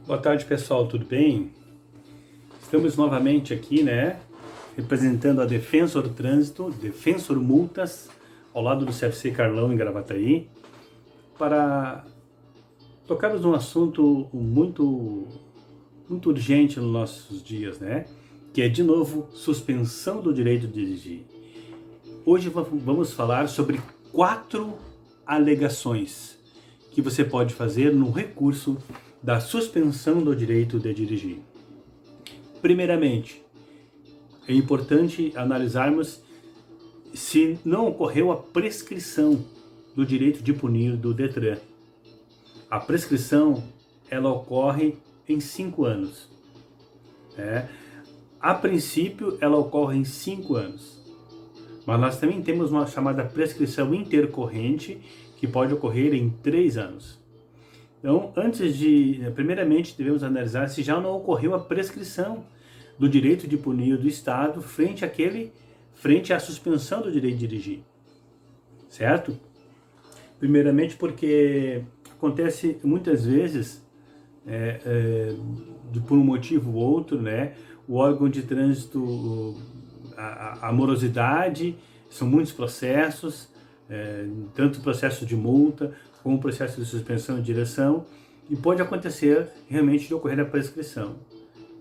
Boa tarde, pessoal, tudo bem? Estamos novamente aqui, né, representando a Defensor do Trânsito, Defensor Multas, ao lado do CFC Carlão, em Gravataí, para tocarmos num assunto muito urgente nos nossos dias, né, que é, de novo, suspensão do direito de dirigir. Hoje vamos falar sobre 4 alegações que você pode fazer no recurso da suspensão do direito de dirigir. Primeiramente, é importante analisarmos se não ocorreu a prescrição do direito de punir do Detran. A prescrição, ela ocorre em 5 anos. A princípio, ela ocorre em 5 anos. Mas nós também temos uma chamada prescrição intercorrente, que pode ocorrer em 3 anos. Então, primeiramente, devemos analisar se já não ocorreu a prescrição do direito de punir do Estado frente à suspensão do direito de dirigir, certo? Primeiramente porque acontece muitas vezes, por um motivo ou outro, né, o órgão de trânsito, a morosidade, são muitos processos, tanto processo de multa, como processo de suspensão de direção, e pode acontecer realmente de ocorrer a prescrição.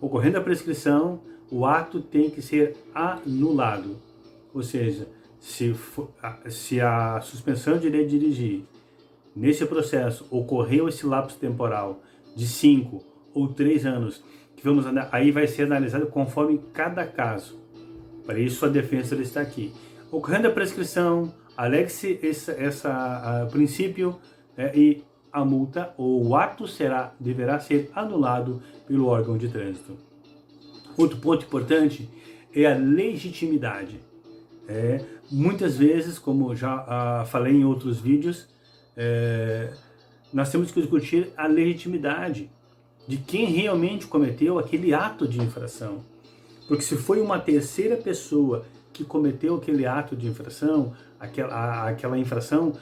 Ocorrendo a prescrição, o ato tem que ser anulado. Ou seja, se a suspensão de direito de dirigir, nesse processo, ocorreu esse lapso temporal de 5 ou 3 anos, aí vai ser analisado conforme cada caso. Para isso a defesa está aqui. Ocorrendo a prescrição, alegue-se esse princípio, e a multa ou o ato deverá ser anulado pelo órgão de trânsito. Outro ponto importante é a legitimidade. Muitas vezes, como já falei em outros vídeos, nós temos que discutir a legitimidade de quem realmente cometeu aquele ato de infração. Porque se foi uma terceira pessoa que cometeu aquele ato de infração, aquela infração,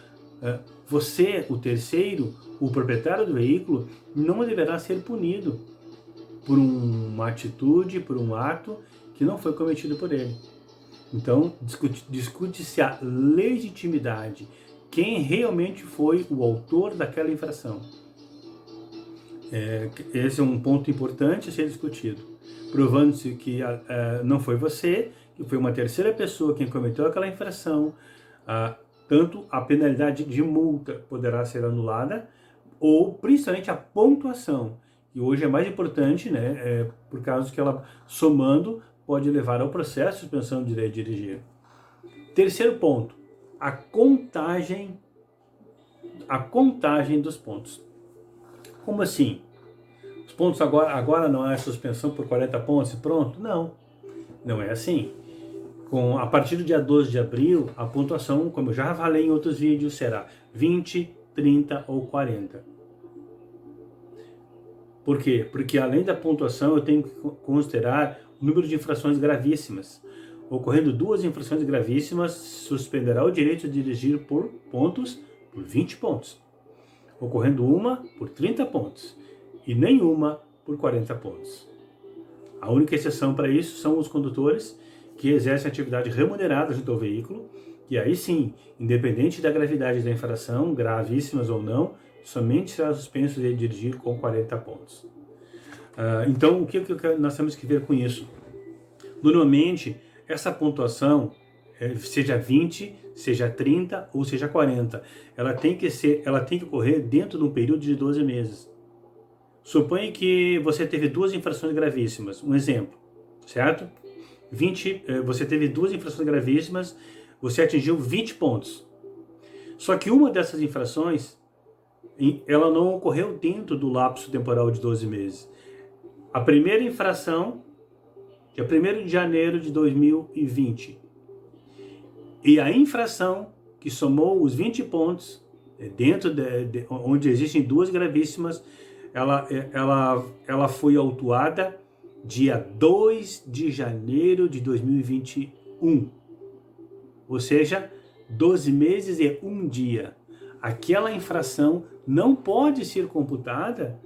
você, o terceiro, o proprietário do veículo, não deverá ser punido por uma atitude, por um ato que não foi cometido por ele. Então, discute-se a legitimidade, quem realmente foi o autor daquela infração. Esse é um ponto importante a ser discutido, provando-se que não foi você, que foi uma terceira pessoa quem cometeu aquela infração. Tanto a penalidade de multa poderá ser anulada, ou principalmente a pontuação, que hoje é mais importante, né, por causa que ela, somando, pode levar ao processo de suspensão do direito de dirigir. Terceiro ponto, a contagem dos pontos. Como assim? Os pontos agora não é suspensão por 40 pontos e pronto? Não é assim. A partir do dia 12 de abril, a pontuação, como eu já falei em outros vídeos, será 20, 30 ou 40. Por quê? Porque além da pontuação, eu tenho que considerar o número de infrações gravíssimas. Ocorrendo 2 infrações gravíssimas, suspenderá o direito de dirigir por 20 pontos. Ocorrendo uma, por 30 pontos. E nenhuma por 40 pontos. A única exceção para isso são os condutores que exercem atividade remunerada junto ao veículo, e aí sim, independente da gravidade da infração, gravíssimas ou não, somente será suspenso de dirigir com 40 pontos. Então, o que nós temos que ver com isso? Normalmente, essa pontuação, seja 20, seja 30 ou seja 40, ela tem que ocorrer dentro de um período de 12 meses. Suponha que você teve 2 infrações gravíssimas, um exemplo, certo? Você teve 2 infrações gravíssimas, você atingiu 20 pontos. Só que uma dessas infrações, ela não ocorreu dentro do lapso temporal de 12 meses. A primeira infração, dia 1º de janeiro de 2020. E a infração que somou os 20 pontos, dentro onde existem 2 gravíssimas, ela foi autuada dia 2 de janeiro de 2021. Ou seja, 12 meses e 1 dia. Aquela infração não pode ser computada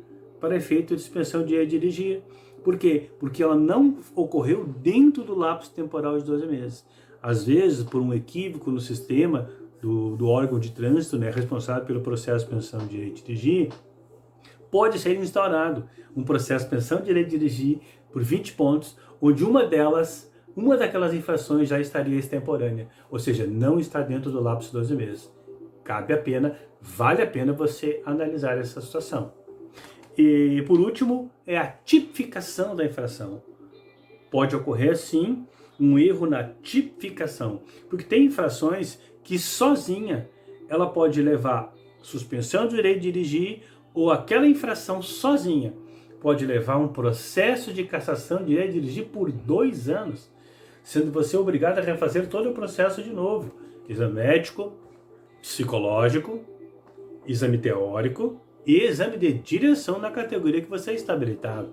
para efeito de suspensão de dirigir. Por quê? Porque ela não ocorreu dentro do lapso temporal de 12 meses. Às vezes, por um equívoco no sistema do órgão de trânsito, né, responsável pelo processo de suspensão de direito de dirigir, pode ser instaurado um processo de suspensão de direito de dirigir por 20 pontos, onde uma daquelas infrações já estaria extemporânea, ou seja, não está dentro do lapso de 12 meses. Vale a pena você analisar essa situação. E, por último, é a tipificação da infração. Pode ocorrer, sim, um erro na tipificação, porque tem infrações que sozinha ela pode levar suspensão do direito de dirigir, ou aquela infração sozinha pode levar um processo de cassação de direito de dirigir por 2 anos, sendo você obrigado a refazer todo o processo de novo. Exame médico, psicológico, exame teórico e exame de direção na categoria que você está habilitado.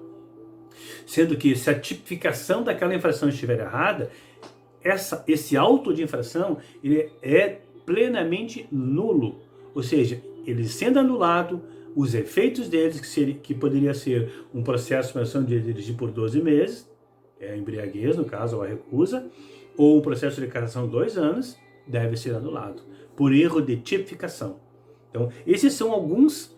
Sendo que se a tipificação daquela infração estiver errada, esse auto de infração ele é plenamente nulo. Ou seja, ele sendo anulado, os efeitos deles, que poderia ser um processo de suspensão de dirigir por 12 meses, a embriaguez, no caso, ou a recusa, ou um processo de cassação de 2 anos, deve ser anulado, por erro de tipificação. Então, esses são alguns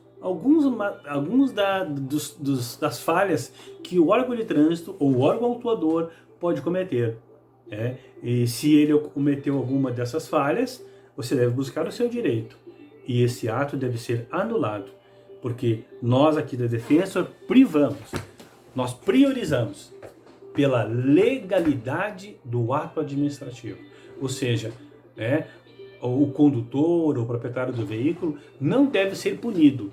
das falhas que o órgão de trânsito ou o órgão autuador pode cometer. E se ele cometeu alguma dessas falhas, você deve buscar o seu direito. E esse ato deve ser anulado, porque nós aqui da Defensor nós priorizamos pela legalidade do ato administrativo. Ou seja, o condutor ou o proprietário do veículo não deve ser punido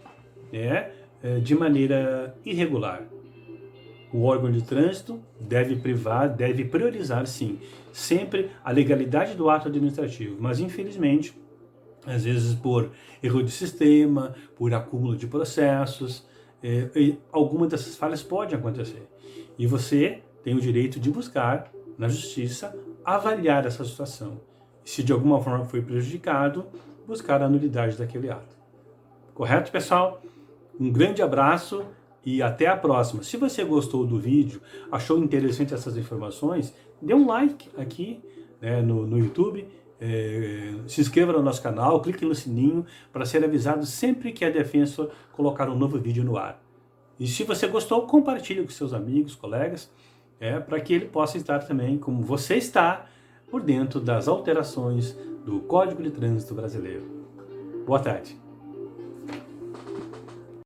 de maneira irregular. O órgão de trânsito deve priorizar, sim, sempre a legalidade do ato administrativo, mas infelizmente, às vezes por erro de sistema, por acúmulo de processos, alguma dessas falhas pode acontecer. E você tem o direito de buscar na justiça avaliar essa situação. Se de alguma forma foi prejudicado, buscar a nulidade daquele ato. Correto, pessoal? Um grande abraço e até a próxima. Se você gostou do vídeo, achou interessante essas informações, dê um like aqui no YouTube, se inscreva no nosso canal, clique no sininho para ser avisado sempre que a Defensor colocar um novo vídeo no ar. E se você gostou, compartilhe com seus amigos, colegas, para que ele possa estar também, como você está, por dentro das alterações do Código de Trânsito Brasileiro. Boa tarde.